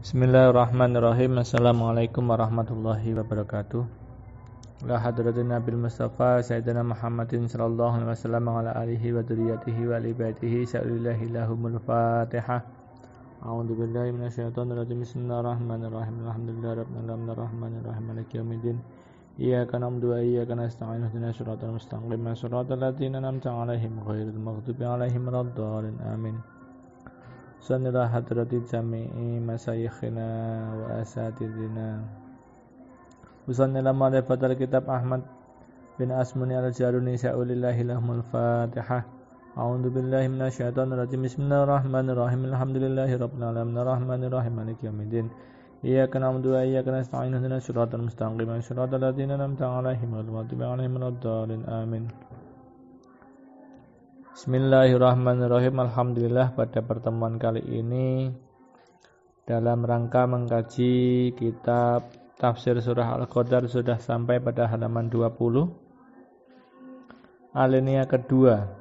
Bismillahirrahmanirrahim. Assalamualaikum warahmatullahi wabarakatuh. La hadratin Nabil Mustafa Sayyidina Muhammadin sallallahu alaihi wasallam wa ala alihi wa dzurriyyatihi wa ali baitihi sa'lillahi lahumul Fatihah. A'udzu billahi minasyaitonir rajim. Bismillahirrahmanirrahim. Alhamdulillahi rabbil alamin arrahmanirrahim maliki yaumiddin. Iyyaka na'budu wa iyyaka nasta'in ihdinas siratal mustaqim siratal ladzina an'amta 'alaihim ghairil maghdubi 'alaihim waladdallin. Amin. Sanillah hadrati jami'i masayikhina wa asatidina Usanillah ma'rifatal kitab Ahmad bin Asmuni al-Jaruni sa'ulillahi lahumul Fatihah. A'udzu billahi minasyaitonir rajim. Bismillahirrahmanirrahim. Alhamdulillahi rabbil alamin arrahmanirrahim maliki yaumiddin. Iyyaka na'budu wa iyyaka nasta'in ihdinas siratal mustaqim siratal ladzina an'amta 'alaihim ghairil maghdubi 'alaihim waladdallin. Amin. Bismillahirrahmanirrahim. Alhamdulillah, pada pertemuan kali ini dalam rangka mengkaji kitab tafsir surah Al-Qadar sudah sampai pada halaman 20. Alinea kedua,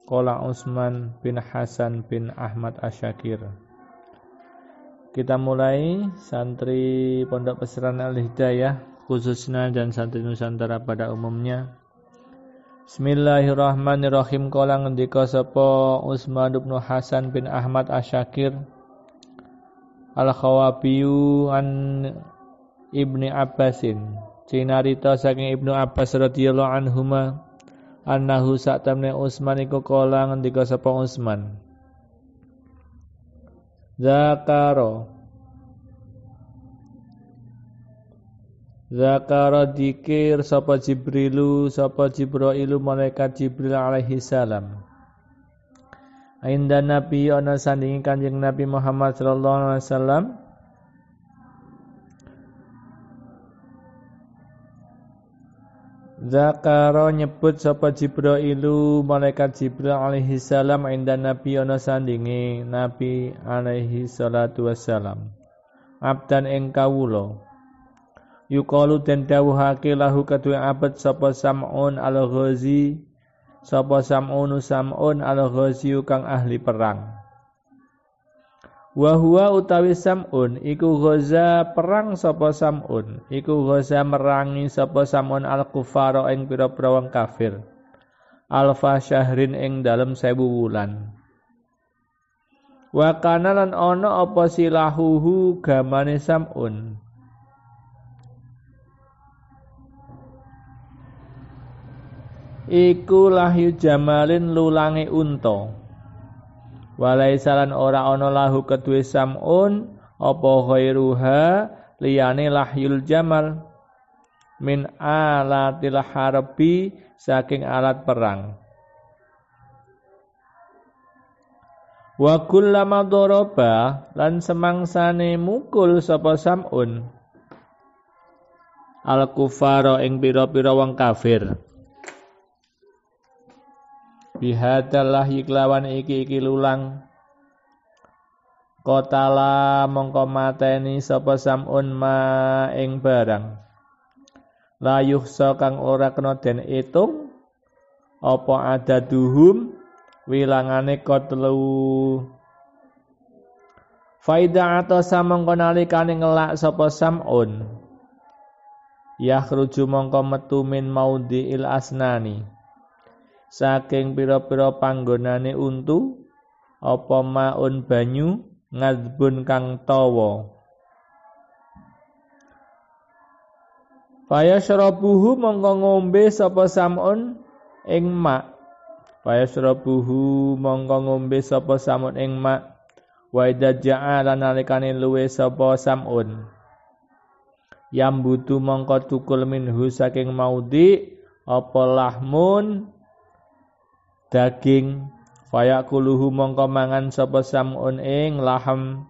Qala Utsman bin Hasan bin Ahmad Asyakir. Kita mulai, santri Pondok Pesantren Al-Hidayah khususnya dan santri Nusantara pada umumnya. Bismillahirrahmanirrahim. Qala ngendika sapa Utsman bin Hasan bin Ahmad Asyakir Al-Khawabiyu an Ibni Abbasin, cinarita saking Ibnu Abbas radhiyallahu anhuma annahu sa'tamne Utsman iku qala ngendika sapa Utsman Zakara dikir sapa Jibrilu malaikat Jibril alaihi salam. Ainda Nabi ana sandingi Kanjeng Nabi Muhammad sallallahu alaihi wasallam. Zakara nyebut sapa Jibrilu malaikat Jibril alaihi salam ainda Nabi ana sandingi Nabi alaihi salatu wassalam. Abdan ing kawula. Yuqalu den dawuhake lahu kedue abad sapa Sam'un al-Ghazi, sapa Sam'un al-Ghazi kang ahli perang. Wa huwa utawi Sam'un iku ghaza perang sapa Sam'un, iku ghaza merangi sapa Sam'un al-Kufara ing pira-pira wong kafir. Alfa syahrin ing dalem 1000 wulan. Wa kana lan ana apa silahuhu gamane Sam'un. Iku lahyu jamalin lulange unta. Walaisalan ora ana lahu kedue Sam'un apa ghairuha liyane lahyul jamal min alatil harbi saking alat perang. Wa kullama daraba lan semangsane mukul sapa Sam'un al kufara ing pira-pira wong kafir. Bihadalah iklawan iki lulang qatala mongko mateni sapa Sam'un ma ing barang la yuhsa kang ora kena den itung apa adaduhum wilangane qatlu faida atasa mongko nalikane ngelak sapa Sam'un yakhruju mongko metu min maudhi'il asnani saking pira-pira panggonane untu apa maun banyu ngadbun kang tawa. Fayashrabuhu mongko ngombe sapa Sam'un ing mak. Fayashrabuhu mongko ngombe sapa Sam'un ing mak. Wa idza ja'ala nalikane luwe sapa Sam'un. Yambutu mongko tukul minhu saking maudhi apa lahmun daging fayakuluhu mongko mangan sapa Sam'un ing laham.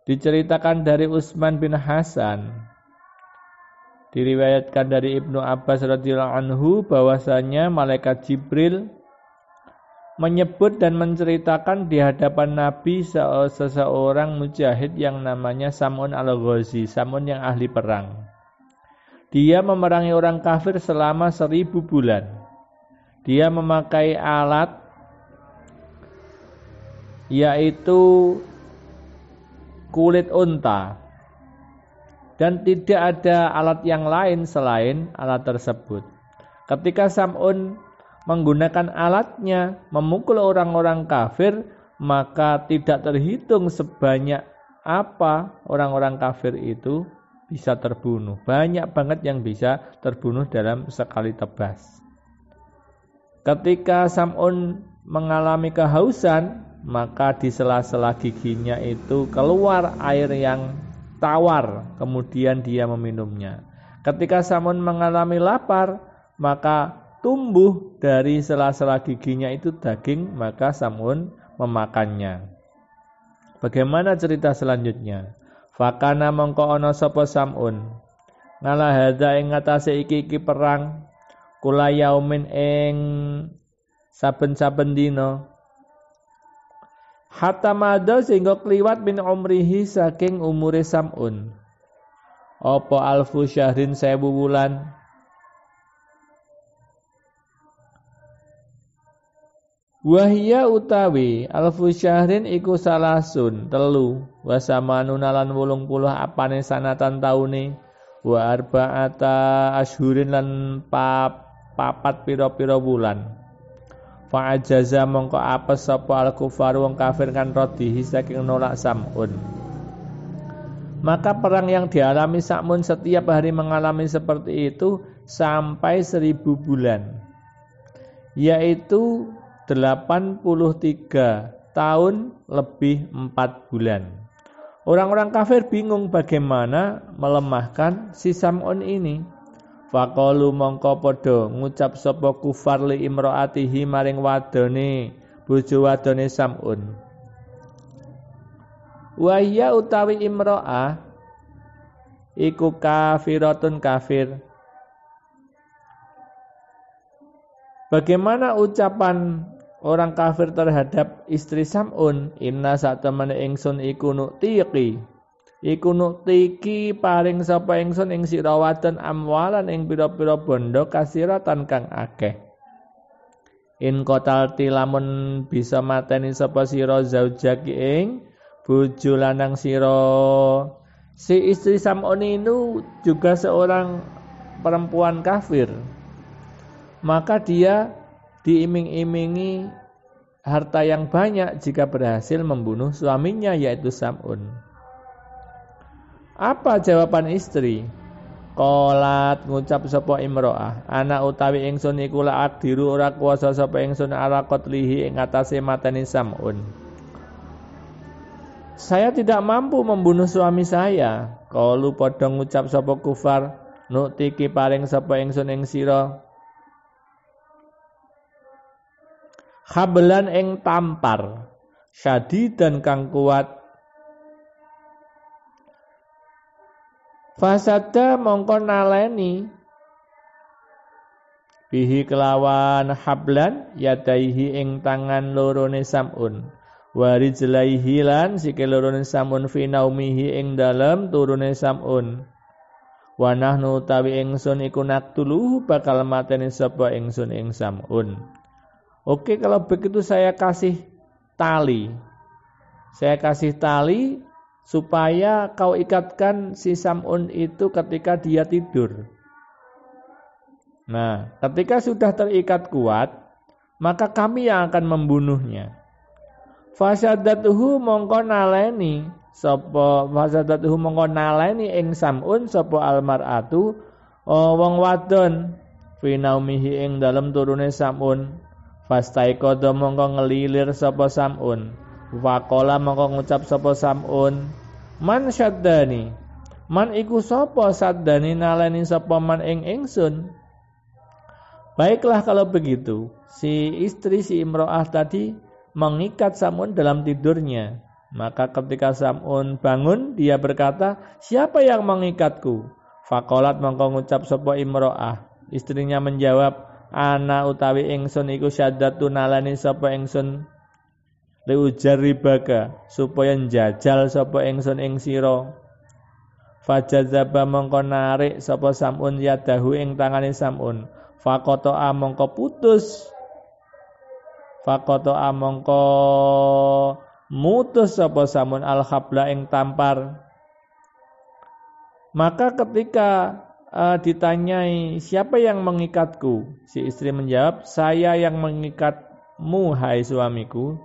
Diceritakan dari Utsman bin Hasan, diriwayatkan dari Ibnu Abbas radhiyallahu anhu bahwasanya malaikat Jibril menyebut dan menceritakan di hadapan Nabi seseorang mujahid yang namanya Sam'un al-Ghazi, Sam'un yang ahli perang. Dia memerangi orang kafir selama 1000 bulan. Dia memakai alat yaitu kulit unta. Dan tidak ada alat yang lain selain alat tersebut. Ketika Sam'un menggunakan alatnya memukul orang-orang kafir, maka tidak terhitung sebanyak apa orang-orang kafir itu bisa terbunuh. Banyak banget yang bisa terbunuh dalam sekali tebas. Ketika Sam'un mengalami kehausan, maka di sela-sela giginya itu keluar air yang tawar, kemudian dia meminumnya. Ketika Sam'un mengalami lapar, maka tumbuh dari sela-sela giginya itu daging, maka Sam'un memakannya. Bagaimana cerita selanjutnya? Fakana mongko ana sapa Sam'un ngalah hadza ing ngatasé iki perang kula yaumin ing saben-saben dina hatta mada sehingga kliwat min umrihi saking umure Sam'un apa alfu syahrin 1000 wulan wahya utawi alfu syahrin iku salasun telu wa samanuna lan 80 apane sanatan taune wa arba'ata asyhurin lan papat pira-pira wulan fa ajaza mongko apes sapa al kufar wong kafir kan radihi saking nolak Sam'un. Maka perang yang dialami Sam'un setiap hari mengalami seperti itu sampai 1000 bulan, yaitu 83 tahun lebih 4 bulan. Orang-orang kafir bingung bagaimana melemahkan si Sam'un ini. Faqalu mongko padha ngucap sapa kufar li imraatihi maring wadone bojo wadone Sam'un. Wa ya utawi imraah iku kafiratun kafir. Bagaimana ucapan orang kafir terhadap istri Sam'un? Inna satemene ingsun iku nu'tiqi iku nuktiki paring sapa ingsun ing sira wadon amwalan ing pira-pira bondo kasiratan kang akeh. In qatalti lamun bisa mateni sapa sira zaujaki ing bojo lanang sira. Si istri Sam'un itu juga seorang perempuan kafir. Maka dia diiming-imingi harta yang banyak jika berhasil membunuh suaminya yaitu Sam'un. Apa jawaban istri? Qalat ngucap sapa imro'ah, ana utawi ingsun iku la akdiru ora kuwasa sapa ingsun ala qatlihi ing atase mateni Sam'un. Saya tidak mampu membunuh suami saya. Qalu padha ngucap sapa kufar, nuktiki paring sapa ingsun ing sira khablan ing tampar syadidan kang kuat. Fasada mongko naleni bihi kelawan hablan yadaihi ing tangan lorone Sam'un warijlaihi lan sikil lorone Sam'un fi naumihi ing dalem turune Sam'un wa nahnu tawi ingsun iku naktuluhu bakal mateni sapa ingsun ing Sam'un. Oke, kalau begitu saya kasih tali supaya kau ikatkan si Sam'un itu ketika dia tidur. Nah, ketika sudah terikat kuat, maka kami yang akan membunuhnya. Fasadatuhu mongko naleni ing Sam'un sapa almar'atu wong wadon fi naumihi ing dalem turune Sam'un. Fastaikodo mongko ngelilir sapa Sam'un. Waqala mongko ngucap sapa Sam'un, man syaddani, man iku sapa saddani naleni sapa man ing ingsun. Baiklah kalau begitu, si istri si imro'ah tadi mengikat Sam'un dalam tidurnya. Maka ketika Sam'un bangun, dia berkata, siapa yang mengikatku? Faqalat mongko ngucap sapa imro'ah, istrinya menjawab, ana utawi ingsun iku syaddatu naleni sapa ingsun liujarribaka supaya njajal sapa ingsun ing sira. Fajazaba mongko narik sapa Sam'un yadahu ing tangane Sam'un. Faqata mongko putus. Faqata mongko mutus sapa Samun al-habla ing tampar. Maka ketika ditanyai siapa yang mengikatku, si istri menjawab, saya yang mengikatmu hai suamiku,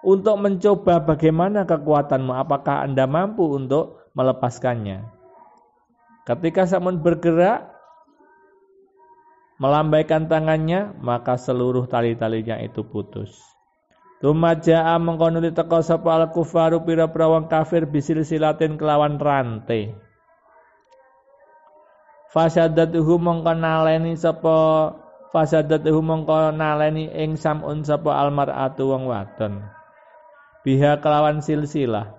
untuk mencoba bagaimana kekuatanmu, apakah Anda mampu untuk melepaskannya. Ketika Samun bergerak melambaikan tangannya, maka seluruh tali-talinya itu putus. Tumaja'a mengkonuli teka sapa al-kufaru pira-pira wong kafir bisil silatin kelawan rantai. Fasadatuhu mongko naleni ing Samun sapa almar'atu wong wadon. Biha kelawan silsilah.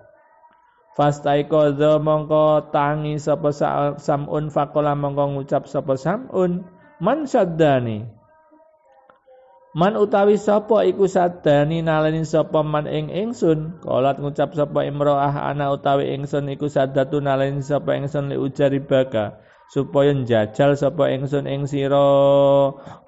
Fastaikodzo mongko tangi sapa Samun faqala mongko ngucap sapa Samun, man saddani. Man utawi sapa iku saddani naleni sapa man ing ingsun. Qalat ngucap sapa imro'ah ana utawi ingsun iku saddatu naleni sapa ingsun li ujari baka. Supaya njajal sapa ingsun ing sira.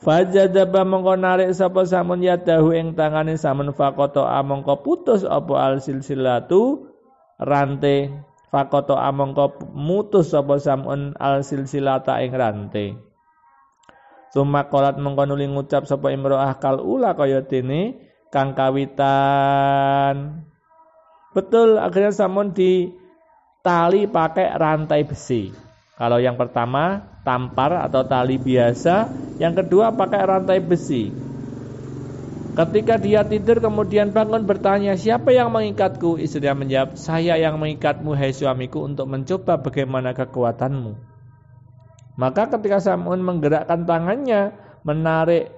Fajadaba mongko narik sapa Samun yadahu ing tangane Samun faqata mongko putus apa al silsilatu rante. Faqata mongko mutus sapa Samun al silsilata ing rante. Summa qalat mongko nuli ngucap sapa imro'ah kal ula kaya dene kang kawitan. Betul, akhirnya Samun ditali pakai rantai besi. Kalau yang pertama tampar atau tali biasa, yang kedua pakai rantai besi. Ketika dia tidur kemudian bangun bertanya, siapa yang mengikatku? Istrinya menjawab, saya yang mengikatmu hai suamiku untuk mencoba bagaimana kekuatanmu. Maka ketika Samun menggerakkan tangannya menarik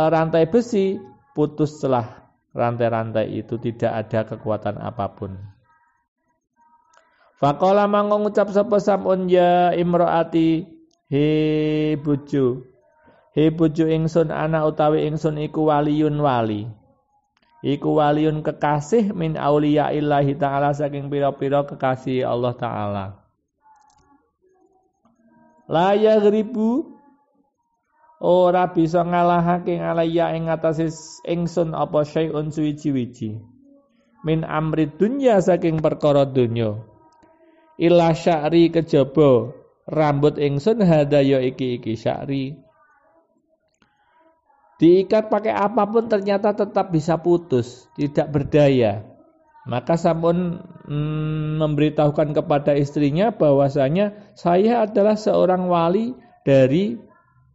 rantai besi, putuslah rantai-rantai itu, tidak ada kekuatan apapun. Faqala mangko ngucap sapa Samun ya imroati, he bojo ingsun ana utawi ingsun iku waliyun wali. Iku waliyun kekasih min auliya illahi ta'ala saking pira-pira kekasih Allah Ta'ala. La yaghribu ora bisa ngalahake alaya ing atase ingsun apa syai'un suwiji-wiji. Min amri dunya saking perkara donya. Illa sya'ri kejaba rambut ingsun hadaya iki sya'ri. Diikat pakai apapun ternyata tetap bisa putus, tidak berdaya. Maka Samun memberitahukan kepada istrinya bahwasanya saya adalah seorang wali dari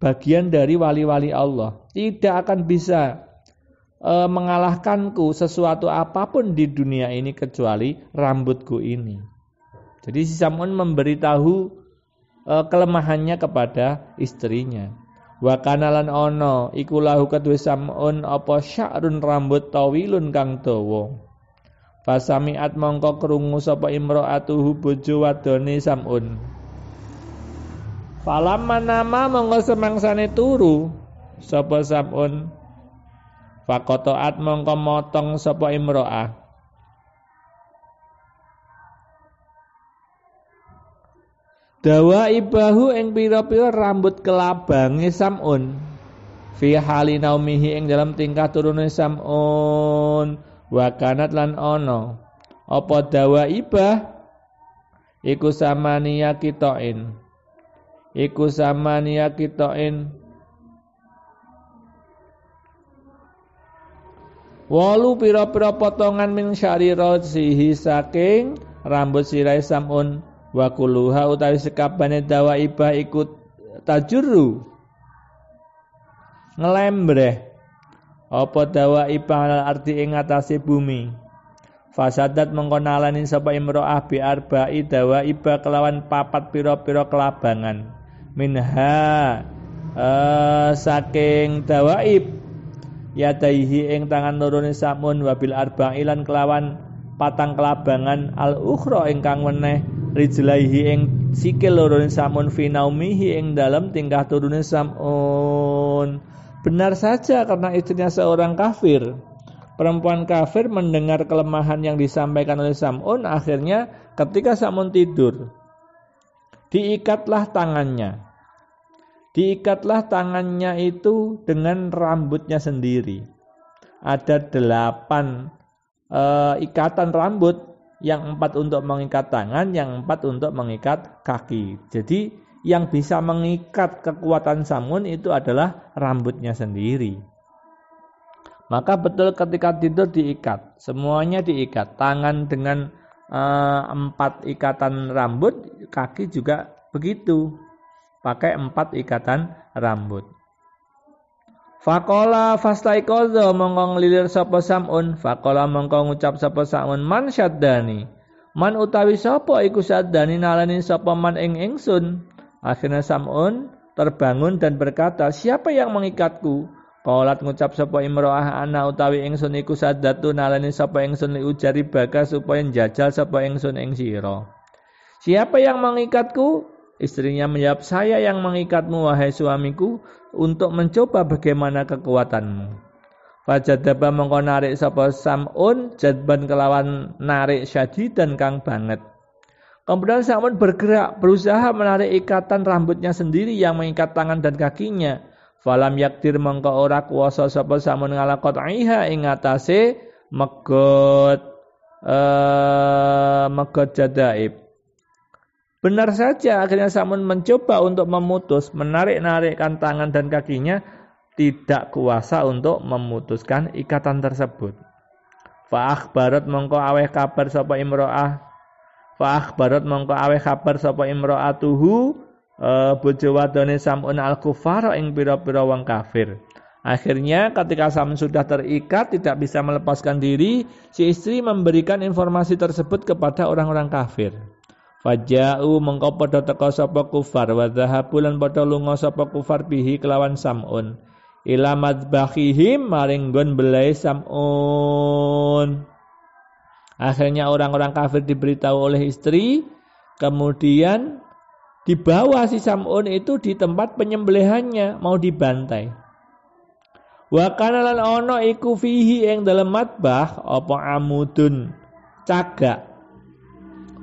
bagian dari wali-wali Allah. Tidak akan bisa mengalahkanku sesuatu apapun di dunia ini kecuali rambutku ini. Jadi si Samun memberitahu kelemahannya kepada istrinya. Wa kana lan ana iku lahu kedue Samun apa sya'run rambut tawilun kang dawa. Fasami'at mongko krungu sapa imro'atuhu bojo wadone Samun. Falamma nama mongko semangsane turu sapa Samun. Faqata'at mongko motong sapa imro'ah. Dawa ibahu ing pira-pira rambut kelabange Samun. Fi hali naumihi ing dalam tingkah turune Samun. Wa kanat lan ono apa dawa ibah iku samania kitoin. Walu pira-pira potongan min sya'ri sihi saking rambut sirai Samun. Wa kulluha utawi sekabane dawa ibah ikut tajurru ngelembreh apa dawa ibah alal ardi ing atase bumi. Fasadat mengko nalani sapa imro'ah bi arba'i dawa ibah kelawan papat pira-pira kelabangan. Minha saking dawaib yadaihi ing tangan lorone Samun wabil arba'ilan kelawan patang kelabangan al ukhra ingkang weneh rijlaihi ing sikil lorone Samun fi naumihi ing dalam tingkah turune Samun. Benar saja karena istrinya seorang kafir. Perempuan kafir mendengar kelemahan yang disampaikan oleh Samun, akhirnya ketika Samun tidur diikatlah tangannya. Diikatlah tangannya itu dengan rambutnya sendiri. Ada 8 ikatan rambut, yang 4 untuk mengikat tangan, yang 4 untuk mengikat kaki. Jadi yang bisa mengikat kekuatan samun itu adalah rambutnya sendiri. Maka betul ketika tidur diikat, semuanya diikat. Tangan dengan 4 ikatan rambut, kaki juga begitu, pakai 4 ikatan rambut. Faqala fastaikozo mongko nglilir sapa Sam'un, faqala mongko ngucap sapa Sam'un, man syaddani, man utawi sapa iku syaddani nalani sapa man ing ingsun. Akhirnya Sam'un terbangun dan berkata, siapa yang mengikatku? Qalat ngucap sapa imro'ah, ana utawi ingsun iku saddatu nalani sapa ingsun li ujari baga supaya njajal sapa ingsun ing sira. Siapa yang mengikatku? Istrinya menjawab, saya yang mengikatmu wahai suamiku untuk mencoba bagaimana kekuatanmu. Fajadaba mongko narik sapa Sam'un jadban kelawan narik syadidan kang banget. Kemudian Sam'un bergerak berusaha menarik ikatan rambutnya sendiri yang mengikat tangan dan kakinya. Falam yakdir mongko ora kuwasa sapa Sam'un ngalakot aiha ing atase megot jadaib. Benar saja akhirnya Sam'un mencoba untuk menarik-narikkan tangan dan kakinya, tidak kuasa untuk memutuskan ikatan tersebut. Fa akhbarat mongko aweh kabar sapa imro'atuhu bojo wadone Sam'un al-kufar ing pira-pira wong kafir. Akhirnya ketika Sam'un sudah terikat tidak bisa melepaskan diri, si istri memberikan informasi tersebut kepada orang-orang kafir. Faja'u mengko padha teka sapa kufar wa dhahabu lan padha lunga sapa kufar bihi kelawan Sam'un ila madbahihim maring nggon belahe Sam'un. Akhirnya orang-orang kafir diberitahu oleh istri, kemudian dibawa si Sam'un itu di tempat penyembelihannya, mau dibantai. Wa kana lan ana iku fihi ing dalem madbah apa amudun cagak.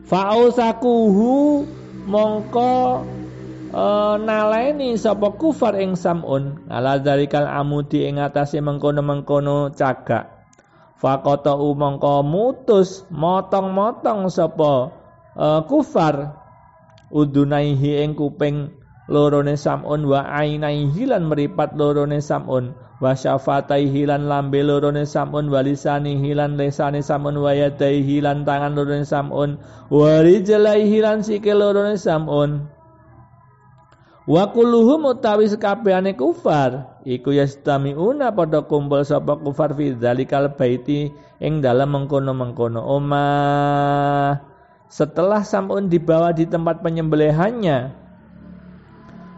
Fa'ausakuhu mongko naleni sapa kufar ing Sam'un ala zalikal amudi ing atase mengkono-mengkono cagak. Faqata'u mongko mutus motong-motong sapa kufar udunaihi ing kuping lorone Sam'un wa ainaihi lan meripat lorone Sam'un wa syafataihi lan lambe lorone Sam'un wa lisanihi lan lesane Sam'un wa yadaihi lan tangan lorone Sam'un wa rijlaihi lan sikil lorone Sam'un wa kulluhum utawi sekabehane kufar iku yastamiuna padha kumpul sapa kufar fi dzalikal baiti ing dalem mengkono-mengkono omah. Setelah Sam'un dibawa di tempat penyembelihannya,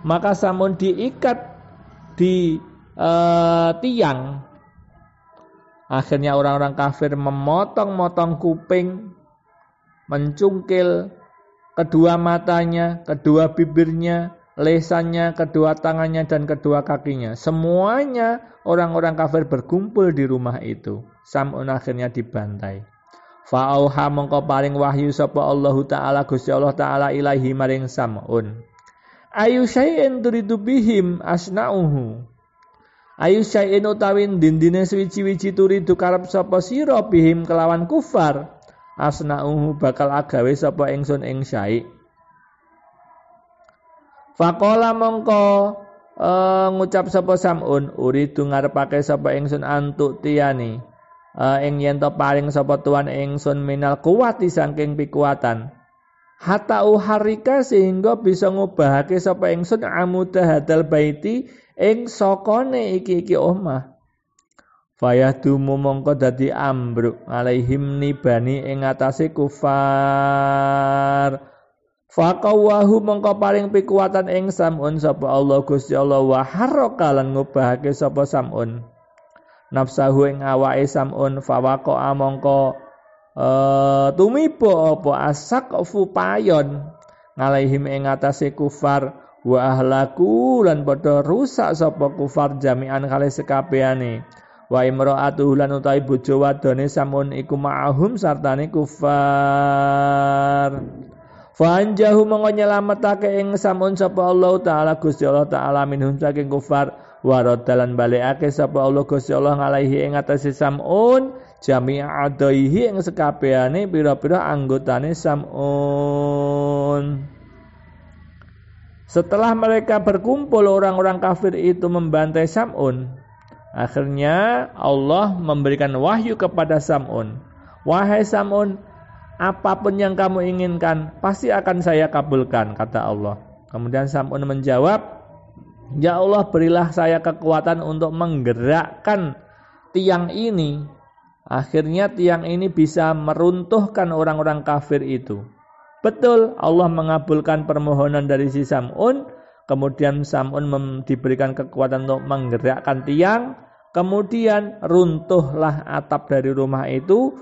maka Sam'un diikat di tiang. Akhirnya orang-orang kafir memotong-motong kuping, mencungkil kedua matanya, kedua bibirnya, lesannya, kedua tangannya dan kedua kakinya. Semuanya orang-orang kafir berkumpul di rumah itu. Sam'un akhirnya dibantai. Fa'auha mongko paring wahyu sapa Allah Ta'ala Gusti Allah Ta'ala ilaihi maring Sam'un. Ayu syai'in turidu bihim asna'uhu. Ayu syai'in utawi dindine suwi-wiji turidu karep sapa sira bihim kelawan kufar. Asna'uhu bakal agawe sapa ingsun ing syai'. Faqala mongko ngucap sapa Sam'un, uridu ngarepake sapa ingsun antuk tiyani. Ing yen to paring sapa tuan ingsun minal kuwati saking pikuatan. Hatta uharika sehingga bisa ngubahake sapa ingsun amuda hadal baiti ing sokone iki omah. Fayahdumu mongko dadi ambruk alaihim nibani ing atase kufar. Faqawahu mongko paring pikuatan ing Sam'un sapa Allah Gusti Allah wa haraka lan ngubahake sapa Sam'un nafsahu ing awake Sam'un fawaqa mongko tumiba apa asaqfu payon ngalaihim ing atase kufar wa ahlaku lan padha rusak sapa kufar jami'an kali sekabehane wa imra'atuhu lan utawi bojo wadone Sam'un iku ma'ahum sartane kufar. Fanjahu mongko nyelametake ing Sam'un sapa Allah Ta'ala Gusti Allah Ta'ala minhum saking kufar wa radalan balekake sapa Allah Gusti Allah ngalaihi ing atase Sam'un jami'a adaihi ing sekabehane pira-pira anggotane Sam'un. Setelah mereka berkumpul, orang-orang kafir itu membantai Sam'un. Akhirnya Allah memberikan wahyu kepada Sam'un. Wahai Sam'un, apapun yang kamu inginkan pasti akan saya kabulkan, kata Allah. Kemudian Sam'un menjawab, ya Allah, berilah saya kekuatan untuk menggerakkan tiang ini. Akhirnya tiang ini bisa meruntuhkan orang-orang kafir itu. Betul, Allah mengabulkan permohonan dari si Sam'un. Kemudian Sam'un diberikan kekuatan untuk menggerakkan tiang. Kemudian runtuhlah atap dari rumah itu,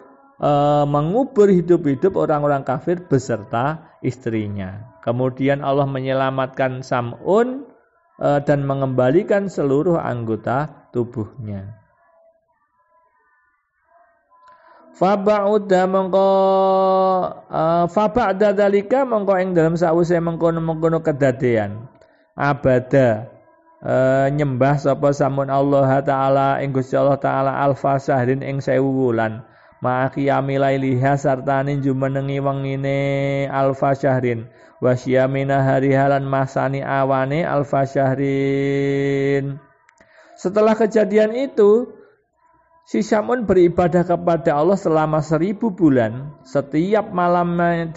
mengubur hidup-hidup orang-orang kafir beserta istrinya. Kemudian Allah menyelamatkan Sam'un dan mengembalikan seluruh anggota tubuhnya. Faba'da dzalika mongko ing dalem sawise mengkono-mengkono kedadean abada nyembah sapa Sam'un Allah taala ing Gusti Allah taala alfa syahrin ing 1000 wulan ma qiyamil lailiha sartane jumenengi wengine alfa syahrin wa syamina hari halan masani awane alfa syahrin. Setelah kejadian itu, si Sam'un beribadah kepada Allah selama 1000 bulan. Setiap malamnya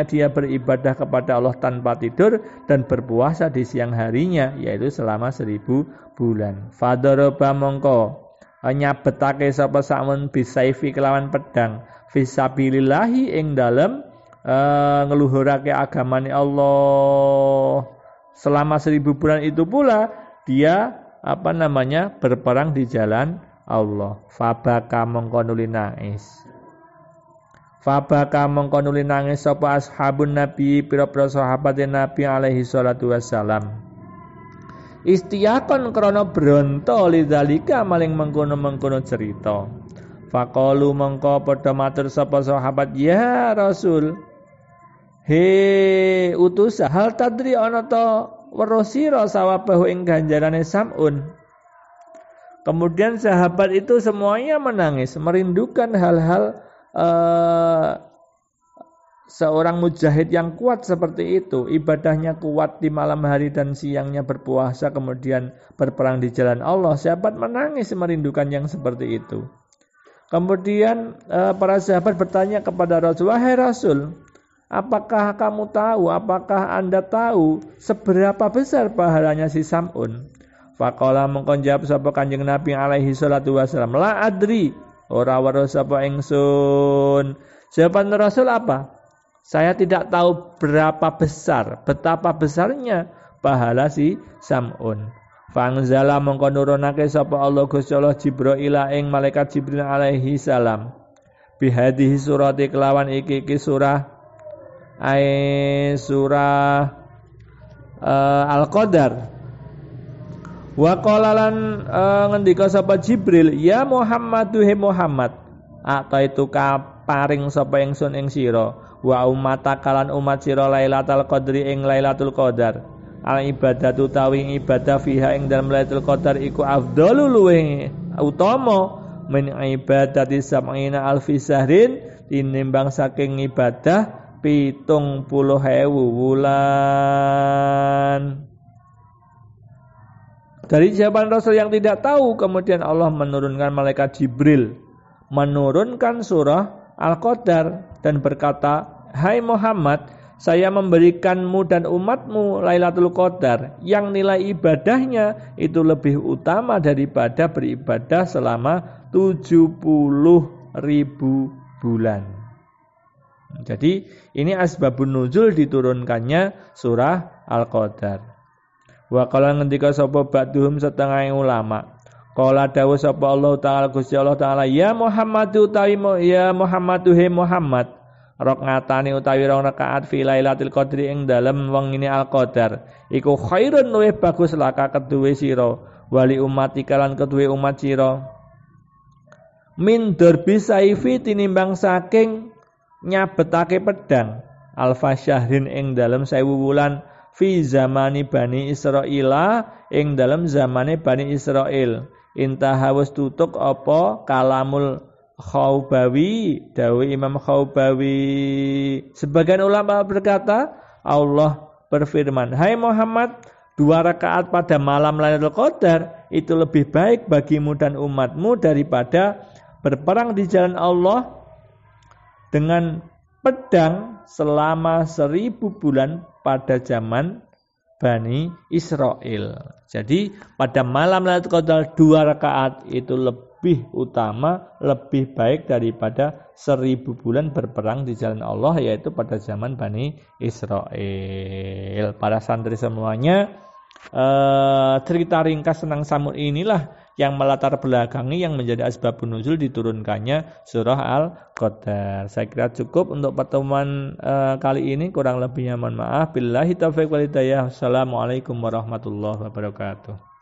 dia beribadah kepada Allah tanpa tidur dan berpuasa di siang harinya, yaitu selama 1000 bulan. Fadaraba mongko nyabetake sapa Sam'un bisaifi kelawan pedang fisabilillahi ing dalem ngeluhurake agamane Allah. Selama 1000 bulan itu pula dia berperang di jalan Allah. Fabaka mongko nuli nangis. Fabaka mongko nuli nangis sapa ashabun nabi pira-pira sahabat Nabi alaihi salatu wassalam. Istiyakon krana bronto lidzalika maling mengkono-mengkono cerita. Faqalu mongko padha matur sapa sahabat, ya Rasul, he utus hal tadri ana ta weruh sira sawabahu ing ganjarane Sam'un. Kemudian sahabat itu semuanya menangis, merindukan hal-hal seorang mujahid yang kuat seperti itu. Ibadahnya kuat di malam hari dan siangnya berpuasa, kemudian berperang di jalan Allah. Sahabat menangis merindukan yang seperti itu. Kemudian para sahabat bertanya kepada Rasul, wahai Rasul, apakah kamu tahu, apakah Anda tahu seberapa besar pahalanya si Sam'un? Faqala mongkon jawab sapa Kanjeng Nabi alaihi salatu wasallam, la adri, ora weruh sapa ingsun. Jawaban Rasul apa? Saya tidak tahu betapa besarnya pahala si Sam'un. Fangzala mongkon nurunake sapa Allah Gusti Allah Jibril ing malaikat Jibril alaihi salam. Bihadhihi surati kelawan iki surah Al-Qadar. Wa qala lan ngendika sapa Jibril, ya Muhammad he Muhammad, ataitu ka paring sapa ingsun ing sira wa ummata kalan umat sira Lailatul Qadri ing Lailatul Qadar. Al ibadatu tawi ibadah fiha ing dalem Lailatul Qadar iku afdhalu luwih utama min ibadati sab'ina alfi sahrin tinimbang saking ibadah 70.000 wulan. Dari jawaban Rasul yang tidak tahu, kemudian Allah menurunkan malaikat Jibril, menurunkan surah Al-Qadar dan berkata, hai Muhammad, saya memberikanmu dan umatmu Lailatul Qadar yang nilai ibadahnya itu lebih utama daripada beribadah selama 70.000 bulan. Jadi ini asbabun nuzul diturunkannya surah Al-Qadar. Wa qala ngendika sapa ba'duhum setengah ulama. Qala dawuh sapa Allah taala Gusti Allah taala, ya Muhammadu utawi ya Muhammadu he Muhammad. Rakaatane utawi rong rakaat fi Lailatul Qadri ing dalem wengine Al-Qadar. Iku khairun luwih bagus laka keduwe sira wali ummati kalan keduwe umat sira. Min darbi saifi tinimbang saking nyabetake pedang alfa syahrin ing dalem 1000 wulan fi zamani Bani Israila ing dalam zamane Bani Israil. Intaha wis tutuk apa kalamul Khaubawi, dawuh Imam Khaubawi. Sebagian ulama berkata, Allah berfirman, "Hai Muhammad, 2 rakaat pada malam Lailatul Qadar itu lebih baik bagimu dan umatmu daripada berperang di jalan Allah dengan pedang selama 1000 bulan pada zaman Bani Israel." Jadi pada malam Lailatul Qadar 2 rakaat itu lebih utama, lebih baik daripada 1000 bulan berperang di jalan Allah, yaitu pada zaman Bani Israel. Para santri semuanya, cerita ringkas tentang Samud inilah yang melatar belakangi yang menjadi asbabun nuzul diturunkannya surah Al-Qadar. Saya kira cukup untuk pertemuan kali ini, kurang lebihnya mohon maaf. Billahi taufiq wal hidayah. Assalamualaikum warahmatullahi wabarakatuh.